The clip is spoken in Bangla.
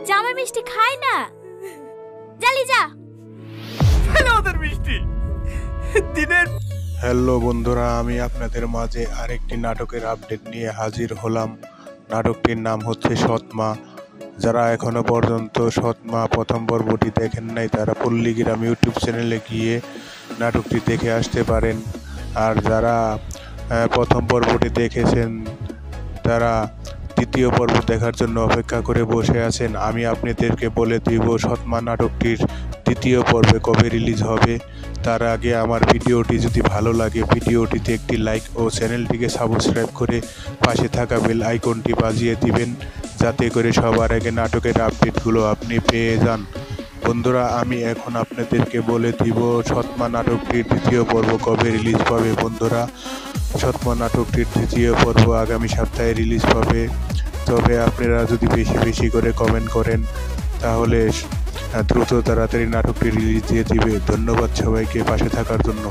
জামাই মিষ্টি খায় না, জালি যা ওদের মিষ্টি দিনের। হ্যালো বন্ধুরা, আমি আপনাদের মাঝে আরেকটি নাটকের আপডেট নিয়ে হাজির হলাম। নাটকটির নাম হচ্ছে সৎমা। যারা এখনো পর্যন্ত সৎমা প্রথম পর্বটি দেখেন নাই তারা পল্লীগ্রাম ইউটিউব চ্যানেলে গিয়ে নাটকটি দেখে আসতে পারেন। আর যারা প্রথম পর্বটি দেখেছেন তারা দ্বিতীয় পর্ব দেখার জন্য অপেক্ষা করে বসে আছেন। আমি আপনাদেরকে বলে দিব সৎমা নাটকটির দ্বিতীয় পর্বে কবে রিলিজ হবে। তার আগে আমার ভিডিওটি যদি ভালো লাগে ভিডিওটিতে একটি লাইক ও চ্যানেলটিকে সাবস্ক্রাইব করে পাশে থাকা বেল আইকনটি বাজিয়ে দিবেন, যাতে করে সবার আগে নাটকের আপডেটগুলো আপনি পেয়ে যান। বন্ধুরা, আমি এখন আপনাদেরকে বলে দিব সৎমা নাটকটির দ্বিতীয় পর্ব কবে রিলিজ পাবে। বন্ধুরা, সৎমা নাটকটির দ্বিতীয় পর্ব আগামী সপ্তাহে রিলিজ পাবে। তবে আপনারা যদি বেশি বেশি করে কমেন্ট করেন তাহলে দ্রুত তাড়াতাড়ি নাটকটি রিলিজ দিয়ে দিবে। ধন্যবাদ সবাইকে পাশে থাকার জন্য।